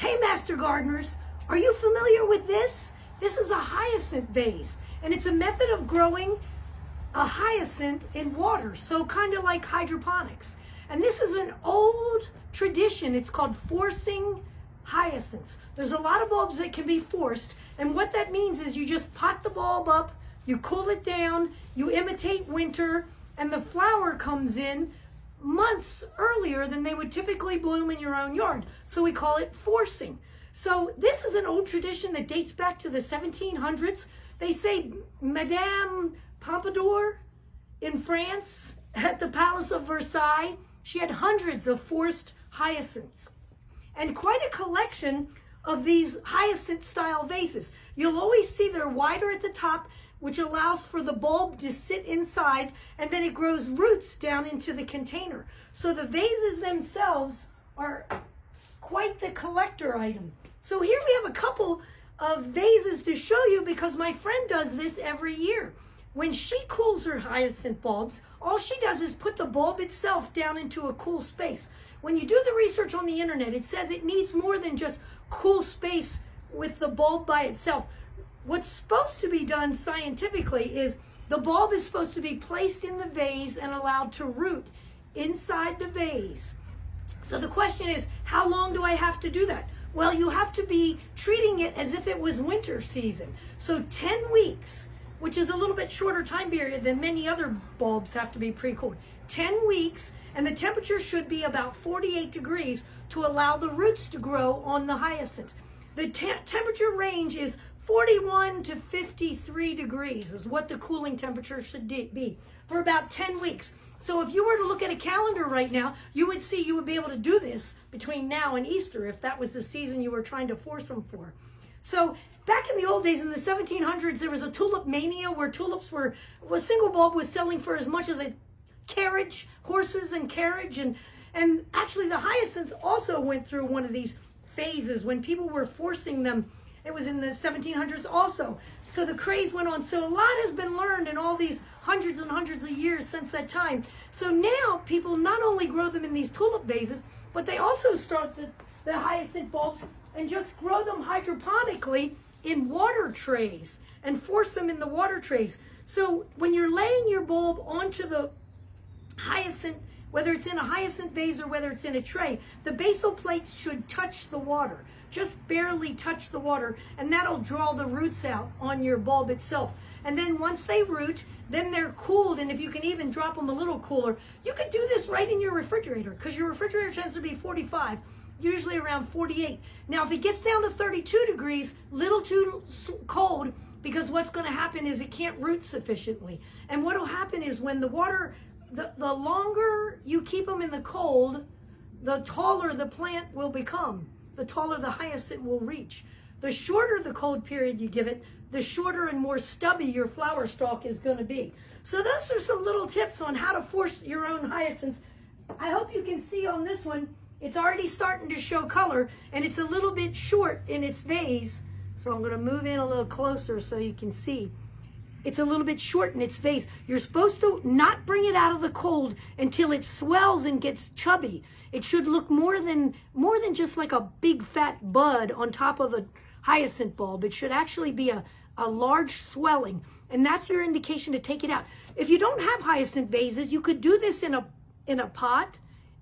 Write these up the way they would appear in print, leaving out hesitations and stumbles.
Hey, Master Gardeners, are you familiar with this? This is a hyacinth vase, and it's a method of growing a hyacinth in water, so kind of like hydroponics. And this is an old tradition. It's called forcing hyacinths. There's a lot of bulbs that can be forced, and what that means is you just pot the bulb up, you cool it down, you imitate winter, and the flower comes in months earlier than they would typically bloom in your own yard. So we call it forcing. So this is an old tradition that dates back to the 1700s. They say Madame Pompadour in France at the Palace of Versailles, she had hundreds of forced hyacinths and quite a collection of these hyacinth style vases. You'll always see they're wider at the top, which allows for the bulb to sit inside, and then it grows roots down into the container. So the vases themselves are quite the collector item. So here we have a couple of vases to show you because my friend does this every year. When she cools her hyacinth bulbs, all she does is put the bulb itself down into a cool space. When you do the research on the internet, it says it needs more than just cool space with the bulb by itself. What's supposed to be done scientifically is the bulb is supposed to be placed in the vase and allowed to root inside the vase. So the question is, how long do I have to do that? Well, you have to be treating it as if it was winter season. So 10 weeks, which is a little bit shorter time period than many other bulbs have to be pre-cooled. 10 weeks, and the temperature should be about 48 degrees to allow the roots to grow on the hyacinth. The temperature range is 41 to 53 degrees is what the cooling temperature should be for about 10 weeks. So if you were to look at a calendar right now, you would see you would be able to do this between now and Easter if that was the season you were trying to force them for. So back in the old days, in the 1700s, there was a tulip mania where tulips were, a single bulb was selling for as much as a carriage, horses and carriage. And actually the hyacinth also went through one of these phases when people were forcing them. It was in the 1700s also. So the craze went on. So a lot has been learned in all these hundreds and hundreds of years since that time. So now people not only grow them in these tulip vases, but they also start the hyacinth bulbs and just grow them hydroponically in water trays and force them in the water trays. So when you're laying your bulb onto the hyacinth, whether it's in a hyacinth vase or whether it's in a tray, the basal plates should touch the water. Just barely touch the water, and that'll draw the roots out on your bulb itself. And then once they root, then they're cooled, and if you can even drop them a little cooler, you could do this right in your refrigerator, because your refrigerator tends to be 45, usually around 48. Now, if it gets down to 32 degrees, little too cold, because what's going to happen is it can't root sufficiently. And what will happen is when the water, the longer you keep them in the cold, the taller the plant will become. The taller the hyacinth will reach. The shorter the cold period you give it, the shorter and more stubby your flower stalk is going to be. So those are some little tips on how to force your own hyacinths. I hope you can see on this one, it's already starting to show color, and it's a little bit short in its vase. So I'm going to move in a little closer so you can see. It's a little bit short in its vase. You're supposed to not bring it out of the cold until it swells and gets chubby. It should look more than just like a big fat bud on top of a hyacinth bulb. It should actually be a large swelling, and that's your indication to take it out. If you don't have hyacinth vases, you could do this in a pot,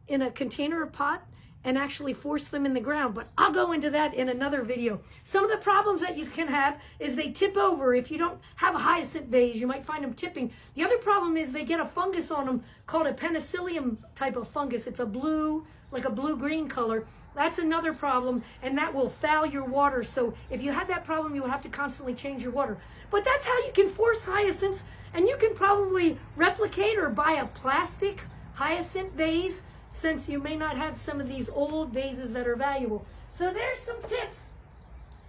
in a container or pot, and actually force them in the ground. But I'll go into that in another video. Some of the problems that you can have is they tip over. If you don't have a hyacinth vase, you might find them tipping. The other problem is they get a fungus on them called a penicillium type of fungus. It's a blue, like a blue-green color. That's another problem, and that will foul your water. So if you had that problem, you would have to constantly change your water. But that's how you can force hyacinths, and you can probably replicate or buy a plastic hyacinth vase, since you may not have some of these old vases that are valuable. So there's some tips.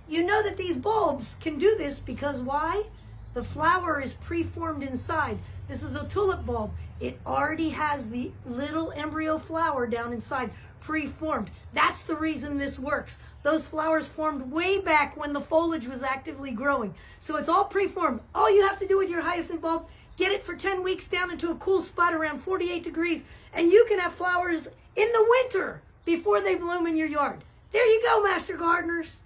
You know that these bulbs can do this because why? The flower is preformed inside. This is a tulip bulb. It already has the little embryo flower down inside, preformed. That's the reason this works. Those flowers formed way back when the foliage was actively growing. So it's all preformed. All you have to do with your hyacinth bulb, get it for 10 weeks down into a cool spot around 48 degrees, and you can have flowers in the winter before they bloom in your yard. There you go, Master Gardeners.